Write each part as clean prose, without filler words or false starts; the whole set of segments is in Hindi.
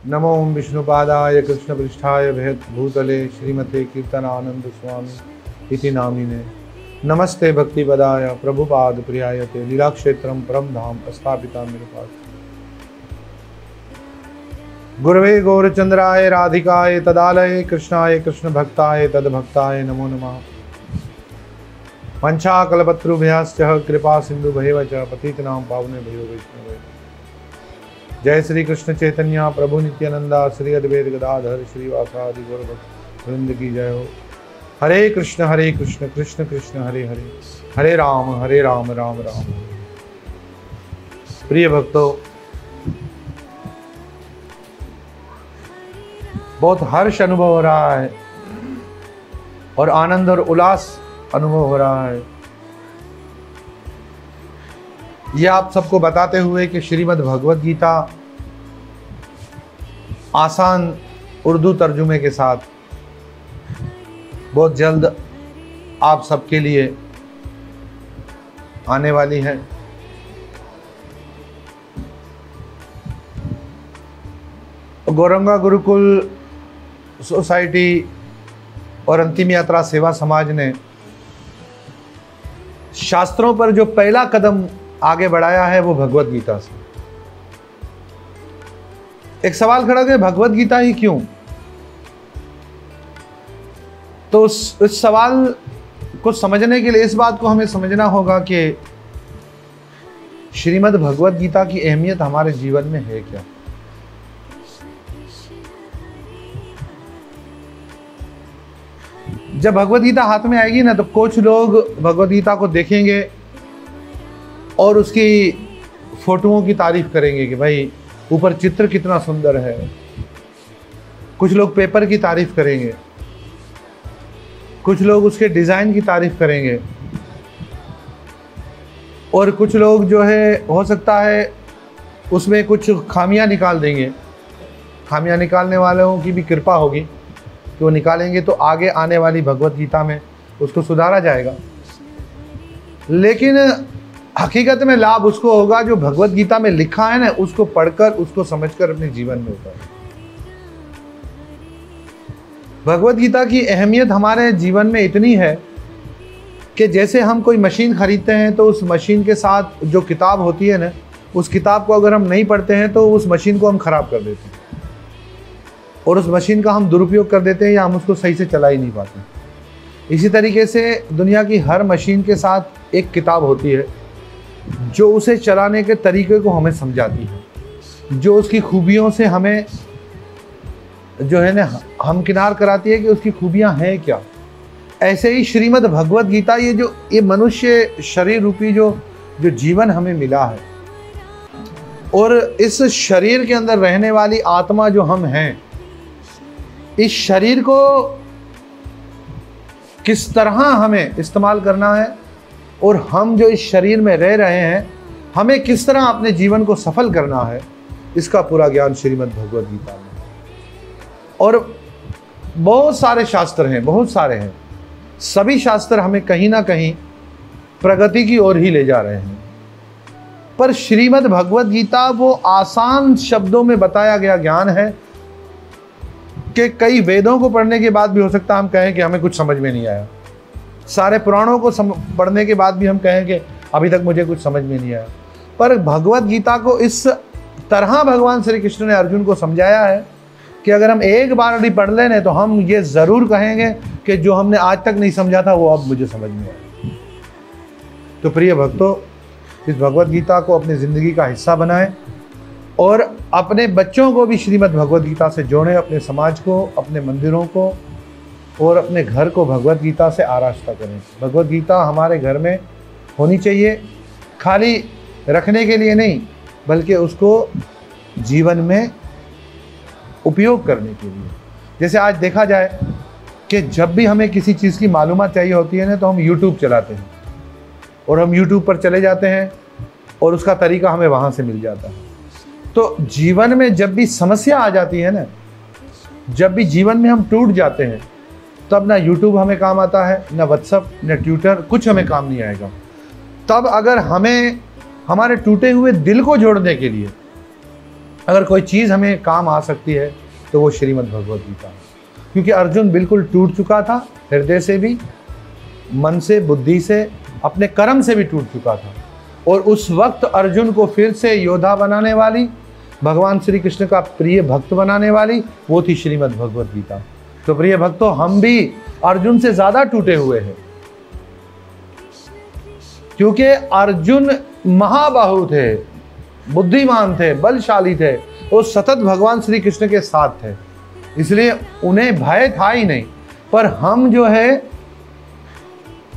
नमो विष्णुपादाय कृष्णपृष्ठाय भूतले श्रीमते कीर्तनानंद स्वामी इति नामिने। नमस्ते भक्तिपदाय प्रभुपाद प्रियाय ते लीलाक्षेत्रं परम धाम स्थापिता निरुपाद। गुरवे गौरचंद्राय राधिकाय तदालये कृष्णाय कृष्ण भक्ताय तद्भक्ताय नमो नमः। पंचाकल्पतरुभ्यश्च कृपा सिंधुभ्येव च पतितनां पावनेभ्यो वैष्णवेभ्यो। जय श्री कृष्ण चैतन्य प्रभु नित्यानंदा श्री अद्वैत गदाधर श्रीवासादि गौरभक्त वृंद की जय हो। हरे कृष्ण कृष्ण कृष्ण हरे हरे, हरे राम राम राम। प्रिय भक्तों, बहुत हर्ष अनुभव हो रहा है और आनंद और उल्लास अनुभव हो रहा है। यह आप सबको बताते हुए कि श्रीमद् भगवत गीता आसान उर्दू तर्जुमे के साथ बहुत जल्द आप सबके लिए आने वाली है। गौरंगा गुरुकुल सोसाइटी और अंतिम यात्रा सेवा समाज ने शास्त्रों पर जो पहला कदम आगे बढ़ाया है वो भगवत गीता से। एक सवाल खड़ा है, भगवत गीता ही क्यों? तो इस सवाल को समझने के लिए इस बात को हमें समझना होगा कि श्रीमद् भगवत गीता की अहमियत हमारे जीवन में है क्या। जब भगवत गीता हाथ में आएगी ना, तो कुछ लोग भगवत गीता को देखेंगे और उसकी फोटोओं की तारीफ करेंगे कि भाई ऊपर चित्र कितना सुंदर है। कुछ लोग पेपर की तारीफ करेंगे, कुछ लोग उसके डिज़ाइन की तारीफ करेंगे और कुछ लोग जो है हो सकता है उसमें कुछ खामियां निकाल देंगे। खामियां निकालने वालों की भी कृपा होगी कि वो निकालेंगे तो आगे आने वाली भगवत गीता में उसको सुधारा जाएगा। लेकिन हकीकत में लाभ उसको होगा जो भगवत गीता में लिखा है ना, उसको पढ़कर उसको समझकर अपने जीवन में उतारें। भगवत गीता की अहमियत हमारे जीवन में इतनी है कि जैसे हम कोई मशीन खरीदते हैं तो उस मशीन के साथ जो किताब होती है ना, उस किताब को अगर हम नहीं पढ़ते हैं तो उस मशीन को हम खराब कर देते हैं और उस मशीन का हम दुरुपयोग कर देते हैं या हम उसको सही से चला ही नहीं पाते। इसी तरीके से दुनिया की हर मशीन के साथ एक किताब होती है जो उसे चलाने के तरीके को हमें समझाती है, जो उसकी खूबियों से हमें जो है ना हमकिनार कराती है कि उसकी खूबियां हैं क्या। ऐसे ही श्रीमद् भगवत गीता, ये मनुष्य शरीर रूपी जो जीवन हमें मिला है और इस शरीर के अंदर रहने वाली आत्मा जो हम हैं, इस शरीर को किस तरह हमें इस्तेमाल करना है और हम जो इस शरीर में रह रहे हैं हमें किस तरह अपने जीवन को सफल करना है, इसका पूरा ज्ञान श्रीमद् भगवत गीता में। और बहुत सारे शास्त्र हैं, बहुत सारे हैं। सभी शास्त्र हमें कहीं ना कहीं प्रगति की ओर ही ले जा रहे हैं, पर श्रीमद् भगवत गीता वो आसान शब्दों में बताया गया ज्ञान है कि कई वेदों को पढ़ने के बाद भी हो सकता है हम कहें कि हमें कुछ समझ में नहीं आया। सारे पुराणों को पढ़ने के बाद भी हम कहें कि अभी तक मुझे कुछ समझ में नहीं आया। पर भगवत गीता को इस तरह भगवान श्री कृष्ण ने अर्जुन को समझाया है कि अगर हम एक बार भी पढ़ लें तो हम ये ज़रूर कहेंगे कि जो हमने आज तक नहीं समझा था वो अब मुझे समझ में आया। तो प्रिय भक्तों, इस भगवत गीता को अपनी ज़िंदगी का हिस्सा बनाएं और अपने बच्चों को भी श्रीमद् भगवत गीता से जोड़ें, अपने समाज को, अपने मंदिरों को और अपने घर को भगवत गीता से आरास्ता करें। भगवत गीता हमारे घर में होनी चाहिए, खाली रखने के लिए नहीं बल्कि उसको जीवन में उपयोग करने के लिए। जैसे आज देखा जाए कि जब भी हमें किसी चीज़ की मालूमात चाहिए होती है ना, तो हम YouTube चलाते हैं और हम YouTube पर चले जाते हैं और उसका तरीका हमें वहाँ से मिल जाता है। तो जीवन में जब भी समस्या आ जाती है ना, जब भी जीवन में हम टूट जाते हैं, तब ना YouTube हमें काम आता है, ना WhatsApp, ना ट्विटर, कुछ हमें काम नहीं आएगा। तब अगर हमें हमारे टूटे हुए दिल को जोड़ने के लिए अगर कोई चीज़ हमें काम आ सकती है तो वो श्रीमद् भगवद गीता है, क्योंकि अर्जुन बिल्कुल टूट चुका था, हृदय से भी, मन से, बुद्धि से, अपने कर्म से भी टूट चुका था। और उस वक्त अर्जुन को फिर से योद्धा बनाने वाली, भगवान श्री कृष्ण का प्रिय भक्त बनाने वाली, वो थी श्रीमद् भगवद गीता। तो प्रिय भक्तों, हम भी अर्जुन से ज़्यादा टूटे हुए हैं, क्योंकि अर्जुन महाबाहु थे, बुद्धिमान थे, बलशाली थे, वो सतत भगवान श्री कृष्ण के साथ थे, इसलिए उन्हें भय था ही नहीं। पर हम जो है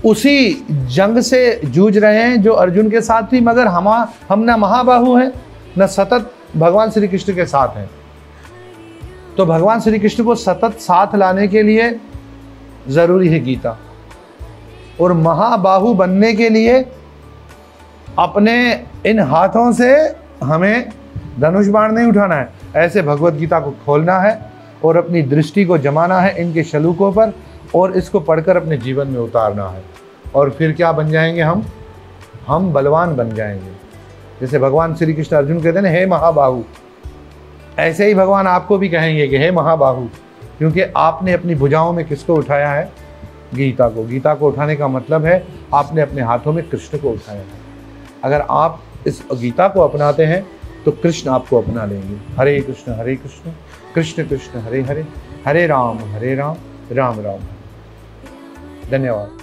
उसी जंग से जूझ रहे हैं जो अर्जुन के साथ थी, मगर हम ना महाबाहु हैं, न सतत भगवान श्री कृष्ण के साथ हैं। तो भगवान श्री कृष्ण को सतत साथ लाने के लिए ज़रूरी है गीता। और महाबाहु बनने के लिए अपने इन हाथों से हमें धनुष बाण नहीं उठाना है, ऐसे भगवत गीता को खोलना है और अपनी दृष्टि को जमाना है इनके श्लोकों पर, और इसको पढ़कर अपने जीवन में उतारना है। और फिर क्या बन जाएंगे हम बलवान बन जाएंगे। जैसे भगवान श्री कृष्ण अर्जुन कहते हैं हे महाबाहु, ऐसे ही भगवान आपको भी कहेंगे कि हे महाबाहु, क्योंकि आपने अपनी भुजाओं में किसको उठाया है? गीता को। गीता को उठाने का मतलब है आपने अपने हाथों में कृष्ण को उठाया है। अगर आप इस गीता को अपनाते हैं तो कृष्ण आपको अपना लेंगे। हरे कृष्ण कृष्ण कृष्ण हरे हरे, हरे राम राम राम। धन्यवाद।